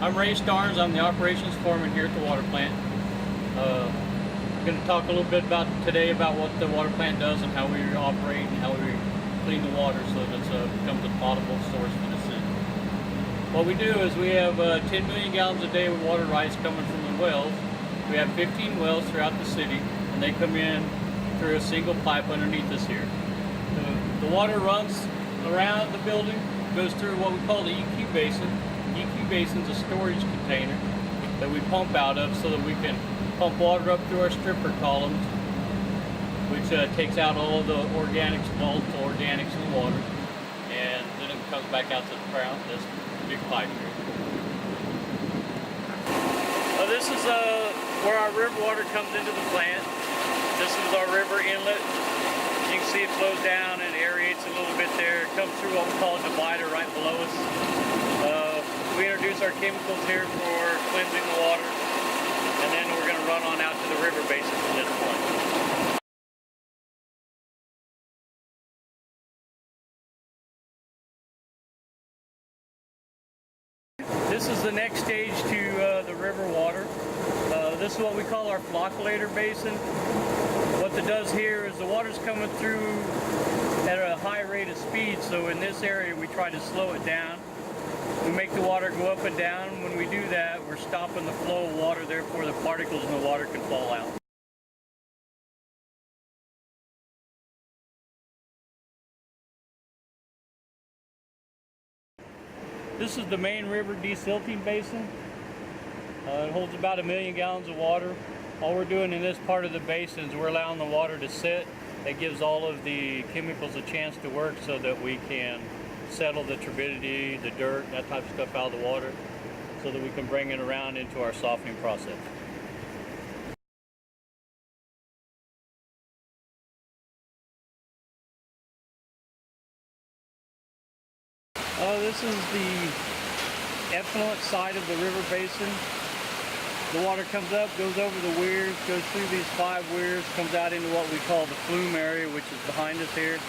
I'm Ray Starnes. I'm the operations foreman here at the water plant. I'm going to talk a little bit today about what the water plant does and how we operate and how we clean the water so that it becomes a potable source for the city. What we do is we have 10 million gallons a day of water rights coming from the wells. We have 15 wells throughout the city, and they come in through a single pipe underneath us here. The water runs around the building, goes through what we call the EQ basin. EQ basin is a storage container that we pump out of so that we can pump water up through our stripper columns, which takes out all of the organics, volatile organics in the water, and then it comes back out to the ground, this big pipe here. This is where our river water comes into the plant. This is our river inlet. You can see it flows down and aerates a little bit there. It comes through what we call a divider right below us. We introduce our chemicals here for cleansing the water, and then we're going to run on out to the river basin from this point. This is the next stage to the river water. This is what we call our flocculator basin. What it does here is the water's coming through at a high rate of speed, so in this area we try to slow it down. We make the water go up and down. When we do that, we're stopping the flow of water, therefore the particles in the water can fall out. This is the main river desilting basin. It holds about 1 million gallons of water. All we're doing in this part of the basin is we're allowing the water to sit. That gives all of the chemicals a chance to work so that we can settle the turbidity, the dirt, that type of stuff out of the water, so that we can bring it around into our softening process. This is the effluent side of the river basin. The water comes up, goes over the weirs, goes through these 5 weirs, comes out into what we call the flume area, which is behind us here.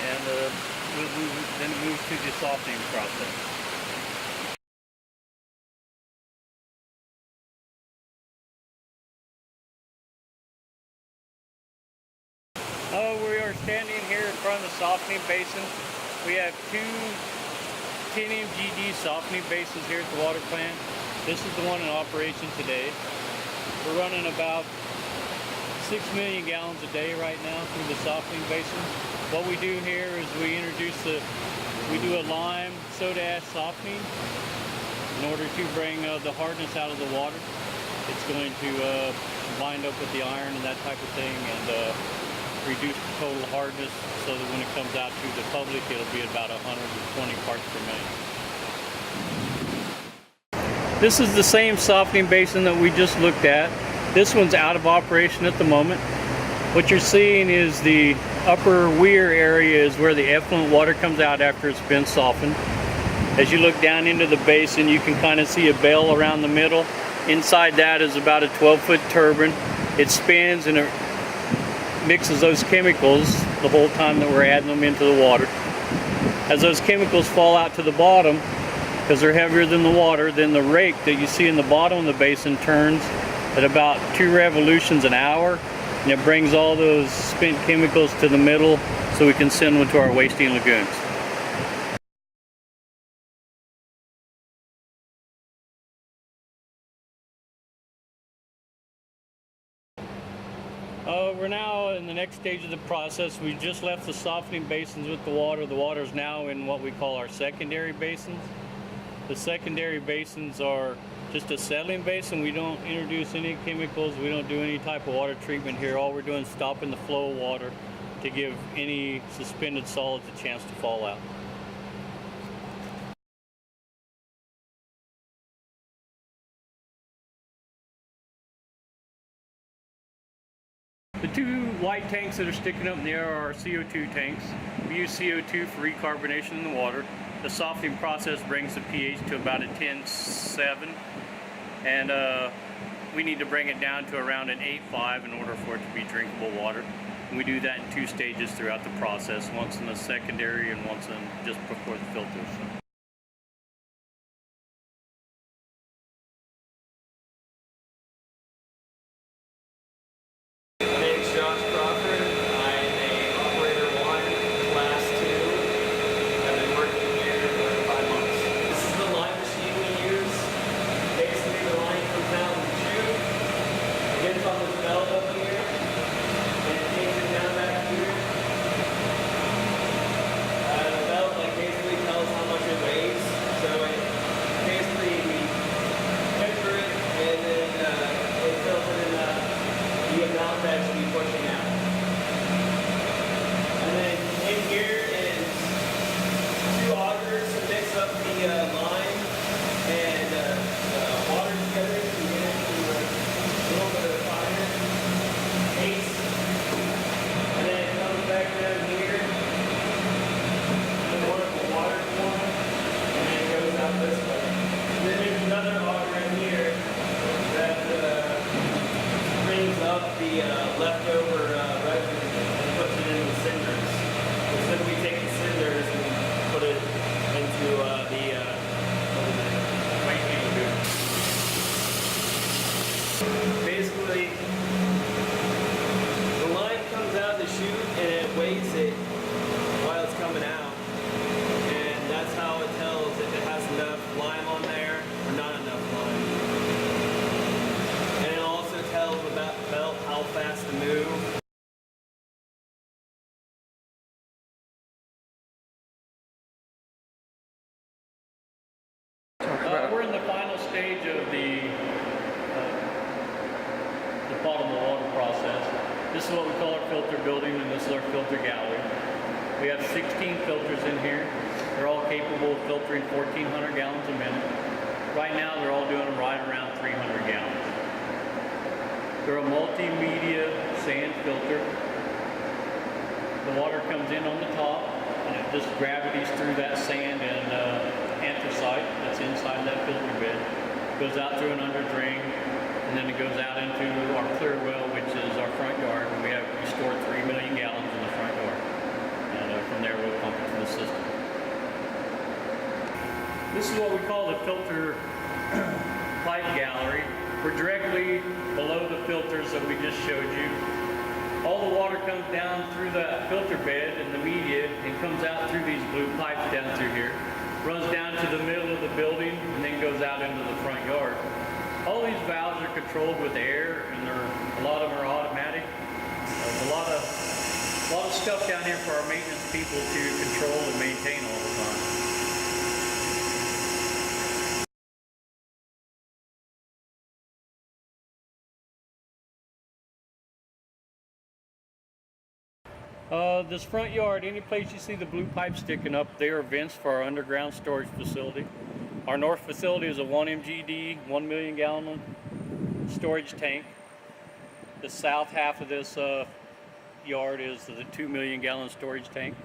And then it moves to the softening process. We are standing here in front of the softening basin. We have 2 10 MGD softening basins here at the water plant. This is the one in operation today. We're running about 6 million gallons a day right now through the softening basin. What we do here is we do a lime soda ash softening in order to bring the hardness out of the water. It's going to bind up with the iron and that type of thing, and reduce the total hardness so that when it comes out to the public, it'll be about 120 parts per million. This is the same softening basin that we just looked at. This one's out of operation at the moment. What you're seeing is the upper weir area is where the effluent water comes out after it's been softened. As you look down into the basin, you can kind of see a bell around the middle. Inside that is about a 12-foot turbine. It spins and it mixes those chemicals the whole time that we're adding them into the water. As those chemicals fall out to the bottom, because they're heavier than the water, then the rake that you see in the bottom of the basin turns at about 2 revolutions an hour, and it brings all those spent chemicals to the middle so we can send them to our wasting lagoons. We're now in the next stage of the process. We just left the softening basins with the water. The water is now in what we call our secondary basins. The secondary basins are just a settling basin. We don't introduce any chemicals. We don't do any type of water treatment here. All we're doing is stopping the flow of water to give any suspended solids a chance to fall out. The 2 white tanks that are sticking up in the air are our CO2 tanks. We use CO2 for recarbonation in the water. The softening process brings the pH to about a 10.7, and we need to bring it down to around an 8.5 in order for it to be drinkable water. And we do that in 2 stages throughout the process, once in the secondary and once in just before the filters. final stage of the potable water process. This is what we call our filter building, and this is our filter gallery. We have 16 filters in here. They're all capable of filtering 1,400 gallons a minute. Right now, they're all doing right around 300 gallons. They're a multimedia sand filter. The water comes in on the top, and it just gravities through that sand and anthracite that's inside that filter bed. Goes out through an under drain, and then it goes out into our clear well, which is our front yard. And we store 3 million gallons in the front yard, and from there we'll pump it to the system. This is what we call the filter pipe gallery. We're directly below the filters that we just showed you. All the water comes down through that filter bed and the media and comes out through these blue pipes down through here. Runs down to the middle of the building and then goes out into the front yard. All these valves are controlled with air, and a lot of them are automatic. There's a lot of stuff down here for our maintenance people to control and maintain all the time. This front yard, any place you see the blue pipe sticking up, they are vents for our underground storage facility. Our north facility is a 1 MGD, 1 million gallon storage tank. The south half of this yard is the 2 million gallon storage tank.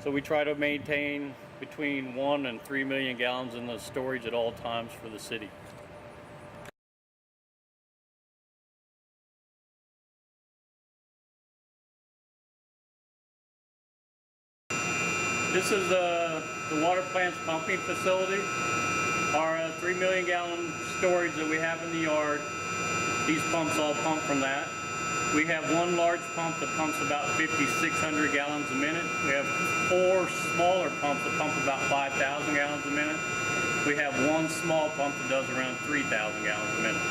So we try to maintain between 1 and 3 million gallons in the storage at all times for the city. This is the water plant's pumping facility. Our 3 million gallon storage that we have in the yard, these pumps all pump from that. We have one large pump that pumps about 5,600 gallons a minute. We have 4 smaller pumps that pump about 5,000 gallons a minute. We have one small pump that does around 3,000 gallons a minute.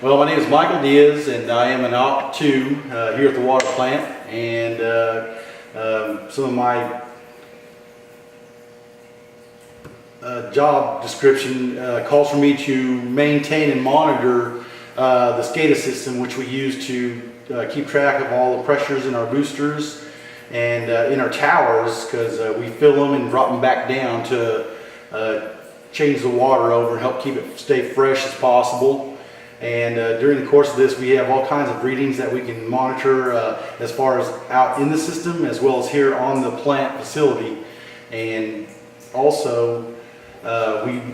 Well, my name is Michael Diaz, and I am an Op 2 here at the water plant. And some of my job description calls for me to maintain and monitor the SCADA system, which we use to keep track of all the pressures in our boosters and in our towers, because we fill them and drop them back down to change the water over and help keep it stay fresh as possible. And during the course of this, we have all kinds of readings that we can monitor as far as out in the system, as well as here on the plant facility. And also,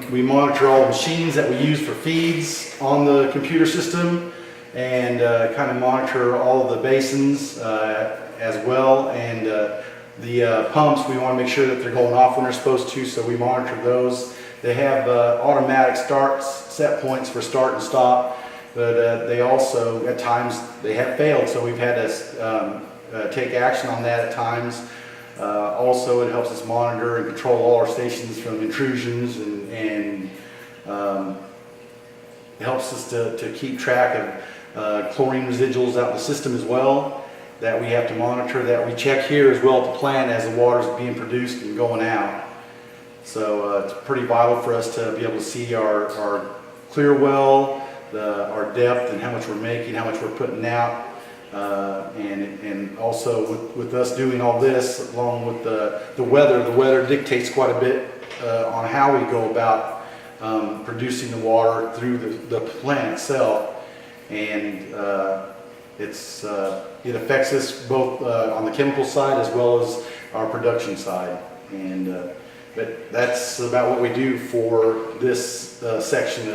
we monitor all the machines that we use for feeds on the computer system, and kind of monitor all of the basins as well. And the pumps, we want to make sure that they're going off when they're supposed to, so we monitor those. They have automatic set points for start and stop, but they also, at times, they have failed, so we've had to take action on that at times. Also, it helps us monitor and control all our stations from intrusions, and it helps us to keep track of chlorine residuals out in the system as well, that we have to monitor, that we check here as well at the plant as the water is being produced and going out. So it's pretty vital for us to be able to see our clear well, our depth, and how much we're making, how much we're putting out. And also with us doing all this, along with the weather dictates quite a bit on how we go about producing the water through the plant itself. And it affects us both on the chemical side as well as our production side. And but that's about what we do for this section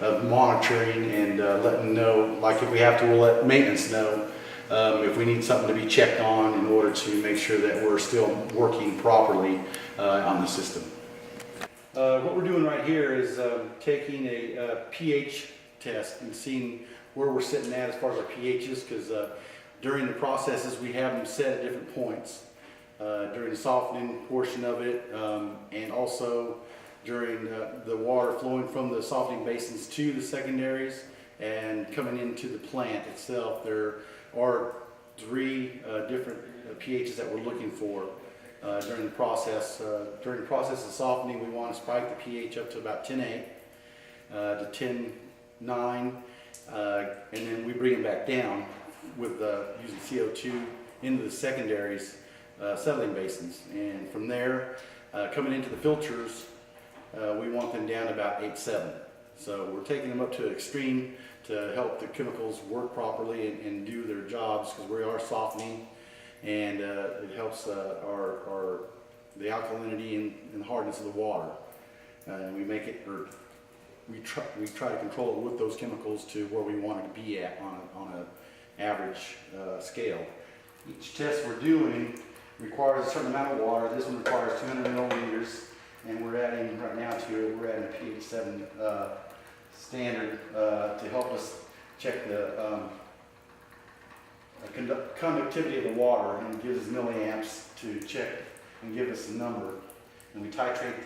of monitoring and letting know, like if we have to, we'll let maintenance know if we need something to be checked on in order to make sure that we're still working properly on the system. What we're doing right here is taking a pH test and seeing where we're sitting at as far as our pHs, because during the processes we have them set at different points. During the softening portion of it, and also during the water flowing from the softening basins to the secondaries and coming into the plant itself. There are three different pHs that we're looking for during the process. During the process of softening, we want to spike the pH up to about 10.8 to 10.9, and then we bring it back down with using CO2 into the secondaries settling basins. And from there, coming into the filters, we want them down about 8.7. So we're taking them up to an extreme to help the chemicals work properly and do their jobs, because we are softening, and it helps the alkalinity and hardness of the water. And we make it, or we try to control it with those chemicals to where we want it to be at on an average scale. Each test we're doing requires a certain amount of water. This one requires 200 milliliters, and we're adding right now to it, we're adding a pH 7 standard to help us check the conductivity of the water, and it gives us milliamps to check and give us a number. And we titrate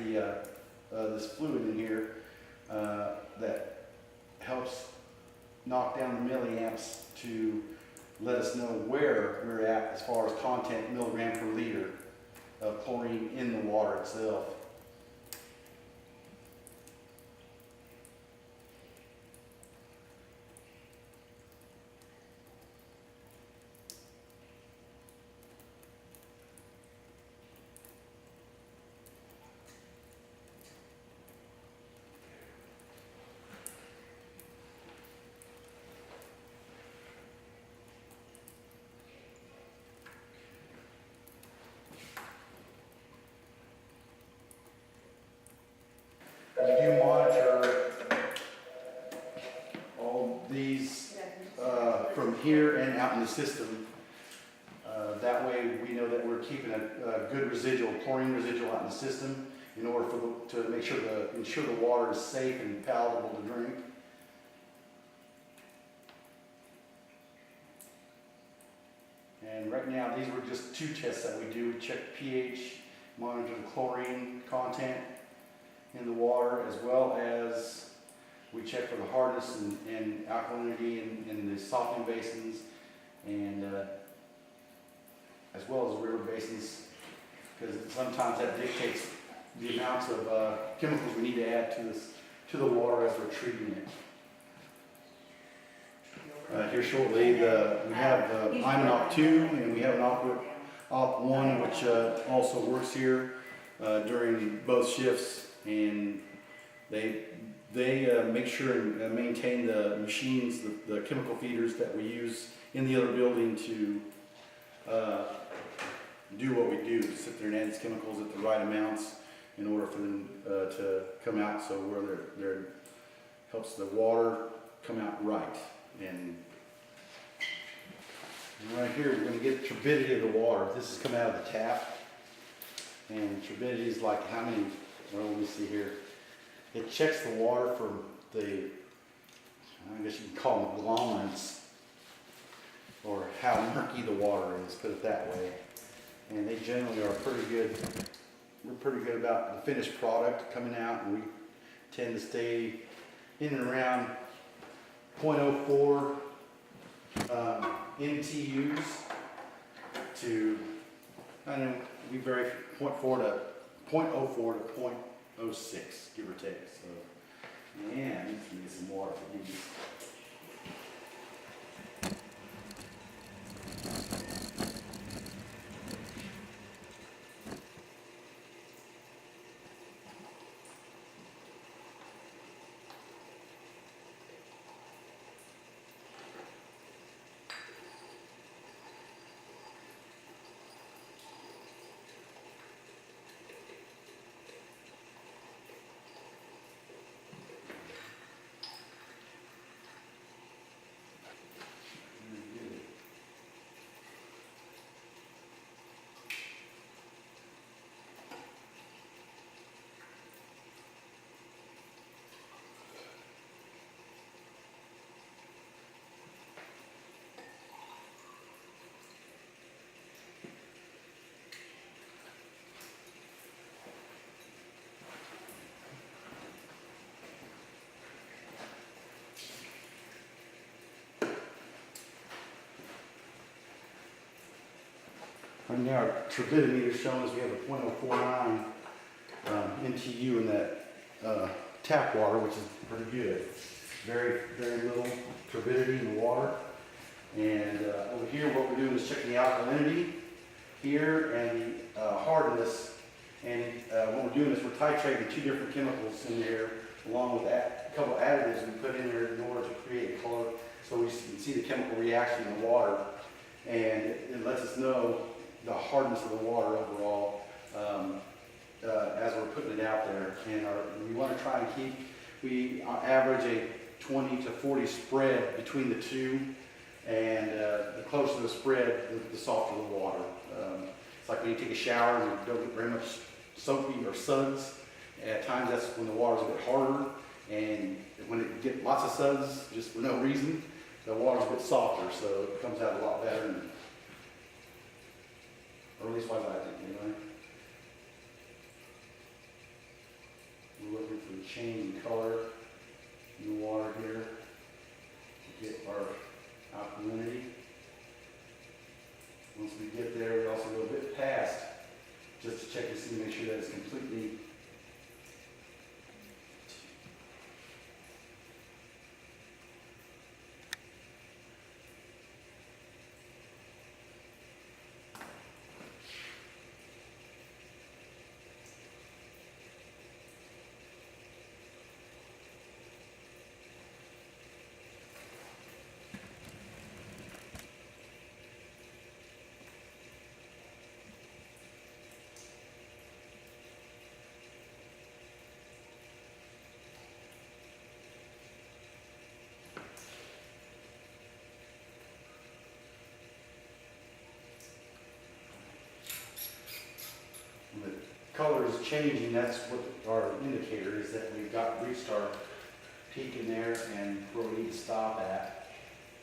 this fluid in here that helps knock down the milliamps to let us know where we're at as far as content milligram per liter of chlorine in the water itself. We do monitor all these from here and out in the system. That way we know that we're keeping a good residual, chlorine residual out in the system in order to make sure ensure the water is safe and palatable to drink. And right now these were just two tests that we do. We check pH, monitor the chlorine content in the water, as well as we check for the hardness and alkalinity in the softening basins, and as well as the river basins, because sometimes that dictates the amounts of chemicals we need to add to the water as we're treating it. Here shortly, we have Imonoc 2 and we have an Op 1, which also works here during both shifts. And they make sure and maintain the machines, the chemical feeders that we use in the other building to do what we do, sit there and add these chemicals at the right amounts in order for them to come out so where they're helps the water come out right. And right here we're going to get the turbidity of the water. This is coming out of the tap, and turbidity is like how many. Well, let me see here. It checks the water for the, I guess you can call them agglomerates, or how murky the water is, put it that way. And they generally are pretty good. We're pretty good about the finished product coming out, and we tend to stay in and around 0.04 NTUs to, I know we vary from 0.04 to 0.06, give or take. So, and let's get some water for these. right now our turbidimeter is showing us we have a .049 NTU in that tap water, which is pretty good. Very, very little turbidity in the water. And over here, what we're doing is checking the alkalinity here and the hardness. And what we're doing is we're titrating 2 different chemicals in there, along with a couple of additives we put in there in order to create a color, so we can see the chemical reaction in the water. And it lets us know the hardness of the water overall as we're putting it out there. And we want to try and keep, we average a 20 to 40 spread between the two. And the closer the spread, the softer the water. It's like when you take a shower and you don't get very much soapy or suds. At times that's when the water's a bit harder. And when it gets lots of suds, just for no reason, the water's a bit softer, so it comes out a lot better. Or at least what I think, anyway. We're looking for the change in color in the water here to get our alkalinity. Once we get there, we also go a bit past just to check to see, make sure that it's completely the color is changing. That's what our indicator is, that we've reached our peak in there and where we need to stop at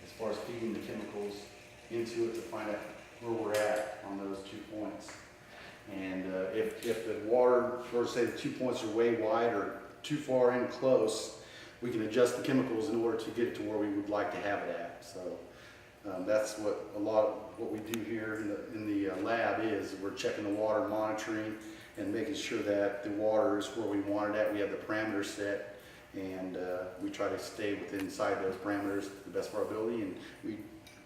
as far as feeding the chemicals into it to find out where we're at on those 2 points. And if the water, or say the 2 points are way wide or too far in close, we can adjust the chemicals in order to get it to where we would like to have it at. So that's what what we do here in the lab is. We're checking the water, monitoring, and making sure that the water is where we want it at. We have the parameters set, and we try to stay inside those parameters to the best of our ability, and we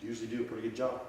usually do a pretty good job.